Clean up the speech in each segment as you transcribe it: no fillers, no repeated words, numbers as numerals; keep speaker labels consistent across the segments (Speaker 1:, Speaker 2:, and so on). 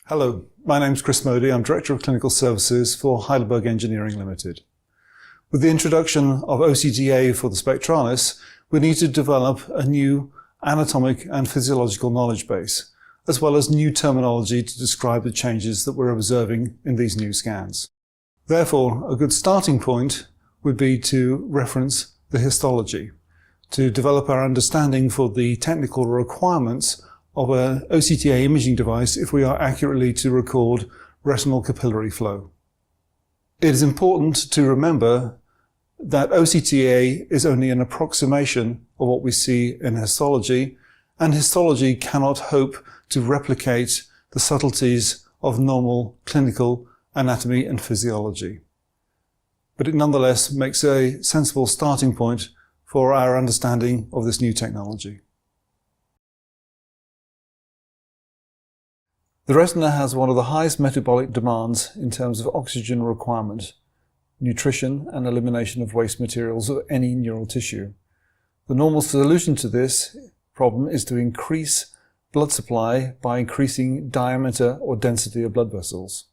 Speaker 1: Hello, my name's Chris Mody. I'm Director of Clinical Services for Heidelberg Engineering Limited. With the introduction of OCTA for the spectralis, we need to develop a new anatomic and physiological knowledge base, as well as new terminology to describe the changes that we're observing in these new scans. Therefore, a good starting point would be to reference the histology, to develop our understanding for the technical requirements of an OCTA imaging device if we are accurately to record retinal capillary flow. It is important to remember that OCTA is only an approximation of what we see in histology, and histology cannot hope to replicate the subtleties of normal clinical anatomy and physiology. But it nonetheless makes a sensible starting point for our understanding of this new technology. The retina has one of the highest metabolic demands in terms of oxygen requirement, nutrition and elimination of waste materials of any neural tissue. The normal solution to this problem is to increase blood supply by increasing diameter or density of blood vessels.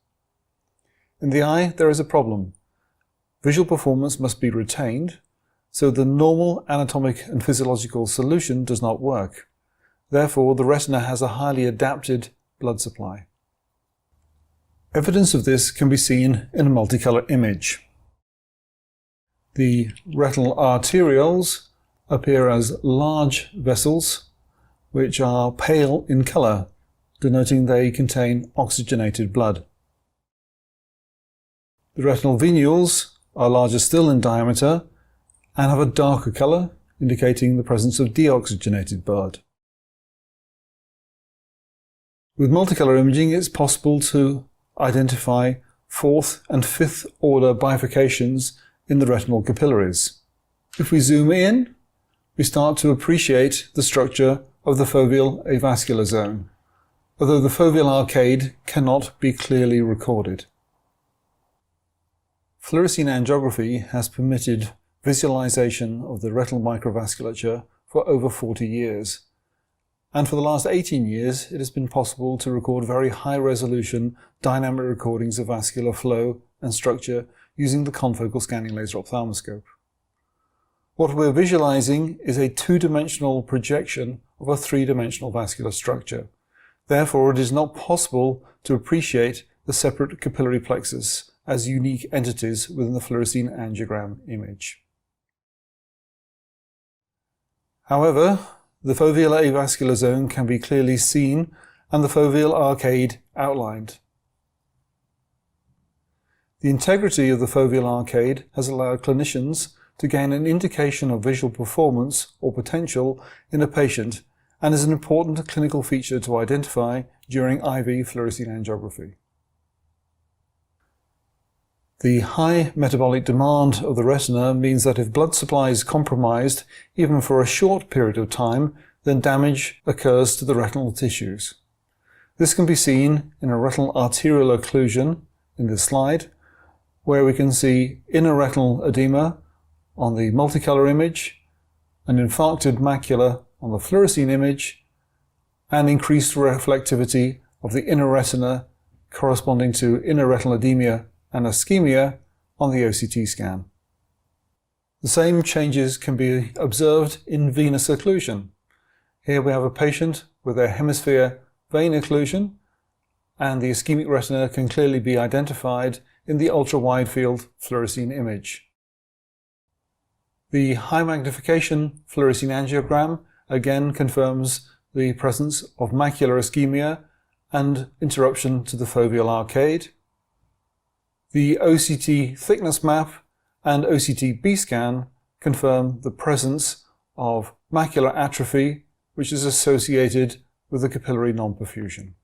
Speaker 1: In the eye, there is a problem. Visual performance must be retained, so the normal anatomic and physiological solution does not work. Therefore, the retina has a highly adapted blood supply. Evidence of this can be seen in a multicolor image. The retinal arterioles appear as large vessels which are pale in color, denoting they contain oxygenated blood. The retinal venules are larger still in diameter and have a darker color, indicating the presence of deoxygenated blood. With multicolor imaging, it's possible to identify fourth and fifth order bifurcations in the retinal capillaries. If we zoom in, we start to appreciate the structure of the foveal avascular zone, although the foveal arcade cannot be clearly recorded. Fluorescein angiography has permitted visualization of the retinal microvasculature for over 40 years. And for the last 18 years, it has been possible to record very high-resolution dynamic recordings of vascular flow and structure using the confocal scanning laser ophthalmoscope. What we're visualizing is a two-dimensional projection of a three-dimensional vascular structure. Therefore, it is not possible to appreciate the separate capillary plexus as unique entities within the fluorescein angiogram image. However, the foveal avascular zone can be clearly seen and the foveal arcade outlined. The integrity of the foveal arcade has allowed clinicians to gain an indication of visual performance or potential in a patient and is an important clinical feature to identify during IV fluorescein angiography. The high metabolic demand of the retina means that if blood supply is compromised, even for a short period of time, then damage occurs to the retinal tissues. This can be seen in a retinal arterial occlusion in this slide, where we can see inner retinal edema on the multicolor image, an infarcted macula on the fluorescein image, and increased reflectivity of the inner retina corresponding to inner retinal edema and ischemia on the OCT scan. The same changes can be observed in venous occlusion. Here we have a patient with a hemisphere vein occlusion, and the ischemic retina can clearly be identified in the ultra-wide field fluorescein image. The high magnification fluorescein angiogram again confirms the presence of macular ischemia and interruption to the foveal arcade. The OCT thickness map and OCT B-scan confirm the presence of macular atrophy, which is associated with the capillary non-perfusion.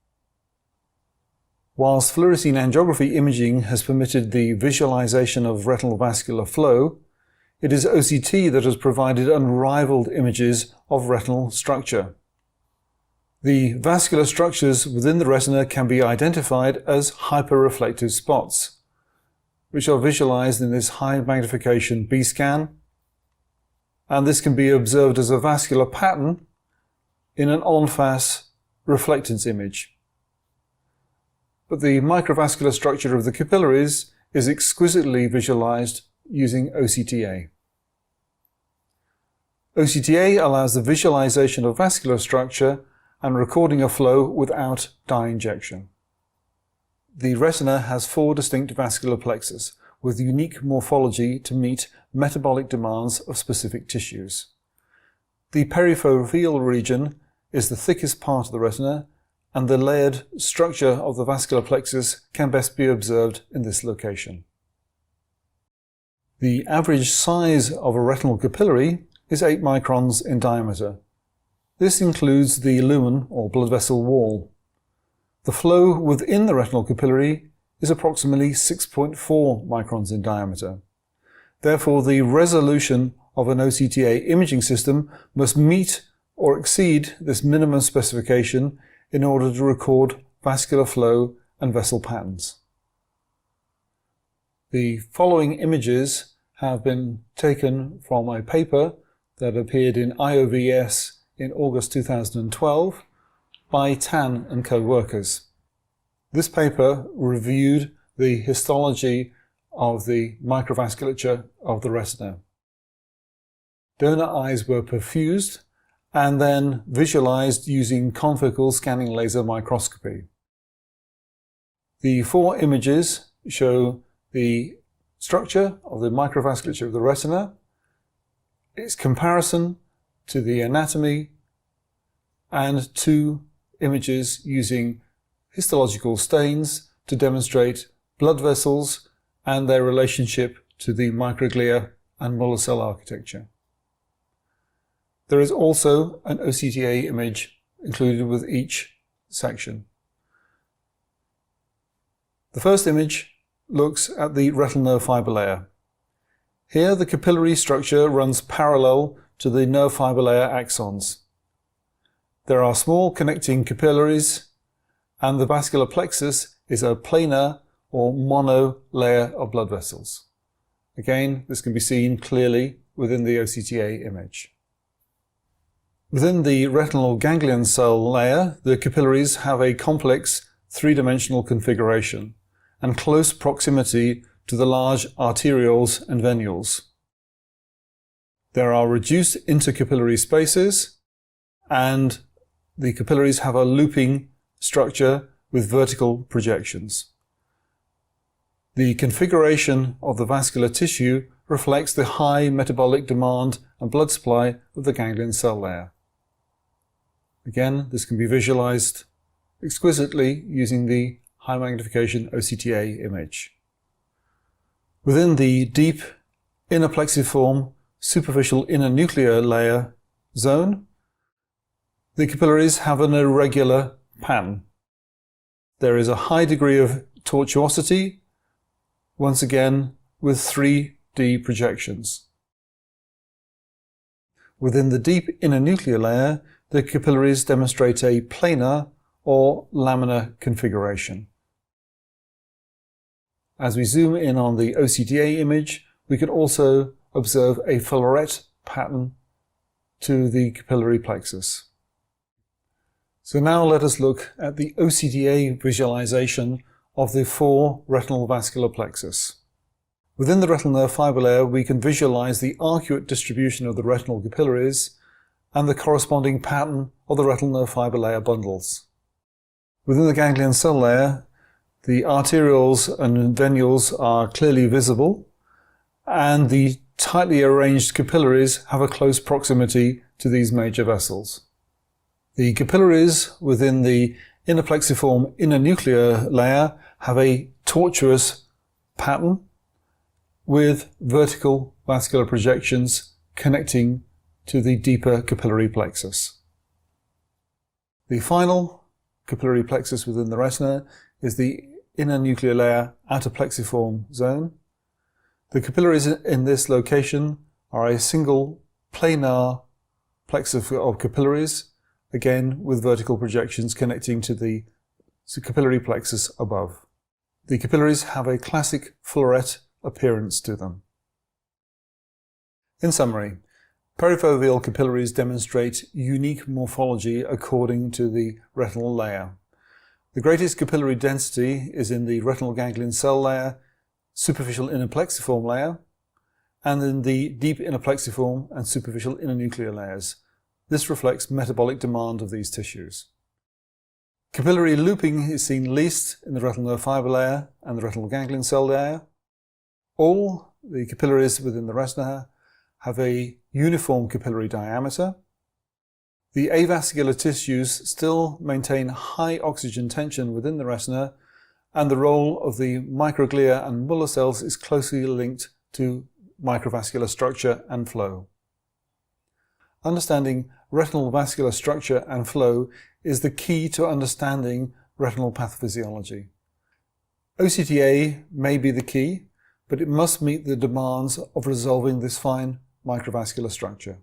Speaker 1: Whilst fluorescein angiography imaging has permitted the visualization of retinal vascular flow, it is OCT that has provided unrivaled images of retinal structure. The vascular structures within the retina can be identified as hyperreflective spots, which are visualized in this high magnification B-scan, and this can be observed as a vascular pattern in an en face reflectance image. but the microvascular structure of the capillaries is exquisitely visualized using OCTA. OCTA allows the visualization of vascular structure and recording of flow without dye injection. The retina has 4 distinct vascular plexus with unique morphology to meet metabolic demands of specific tissues. The perifoveal region is the thickest part of the retina, and the layered structure of the vascular plexus can best be observed in this location. The average size of a retinal capillary is 8 microns in diameter. This includes the lumen or blood vessel wall. The flow within the retinal capillary is approximately 6.4 microns in diameter. Therefore, the resolution of an OCTA imaging system must meet or exceed this minimum specification in order to record vascular flow and vessel patterns. The following images have been taken from a paper that appeared in IOVS in August 2012 by Tan and co-workers. This paper reviewed the histology of the microvasculature of the retina. Donor eyes were perfused and then visualized using confocal scanning laser microscopy. The 4 images show the structure of the microvasculature of the retina, its comparison to the anatomy, and 2 images using histological stains to demonstrate blood vessels and their relationship to the microglia and muller cell architecture. There is also an OCTA image included with each section. The first image looks at the retinal nerve fiber layer. Here the capillary structure runs parallel to the nerve fiber layer axons. There are small connecting capillaries, and the vascular plexus is a planar or mono layer of blood vessels. Again, this can be seen clearly within the OCTA image. Within the retinal ganglion cell layer, the capillaries have a complex 3-dimensional configuration and close proximity to the large arterioles and venules. There are reduced intercapillary spaces, and the capillaries have a looping structure with vertical projections. The configuration of the vascular tissue reflects the high metabolic demand and blood supply of the ganglion cell layer. Again, this can be visualized exquisitely using the high magnification OCTA image. Within the deep inner plexiform superficial inner nuclear layer zone, the capillaries have an irregular pattern. There is a high degree of tortuosity, once again with 3D projections. Within the deep inner nuclear layer, the capillaries demonstrate a planar or laminar configuration. As we zoom in on the OCTA image, we can also observe a floret pattern to the capillary plexus. So now let us look at the OCTA visualization of the 4 retinal vascular plexus. Within the retinal nerve fiber layer, we can visualize the arcuate distribution of the retinal capillaries and the corresponding pattern of the retinal nerve fiber layer bundles. Within the ganglion cell layer, the arterioles and venules are clearly visible, and the tightly arranged capillaries have a close proximity to these major vessels. The capillaries within the inner plexiform inner nuclear layer have a tortuous pattern with vertical vascular projections connecting to the deeper capillary plexus. The final capillary plexus within the retina is the inner nuclear layer outer plexiform zone. The capillaries in this location are a single planar plexus of capillaries, again with vertical projections connecting to the capillary plexus above. The capillaries have a classic floret appearance to them. In summary, perifoveal capillaries demonstrate unique morphology according to the retinal layer. The greatest capillary density is in the retinal ganglion cell layer, superficial inner plexiform layer, and in the deep inner plexiform and superficial internuclear layers. This reflects metabolic demand of these tissues. Capillary looping is seen least in the retinal nerve fiber layer and the retinal ganglion cell layer. All the capillaries within the retina have a uniform capillary diameter. The avascular tissues still maintain high oxygen tension within the retina, and the role of the microglia and Muller cells is closely linked to microvascular structure and flow. Understanding retinal vascular structure and flow is the key to understanding retinal pathophysiology. OCTA may be the key, but it must meet the demands of resolving this fine microvascular structure.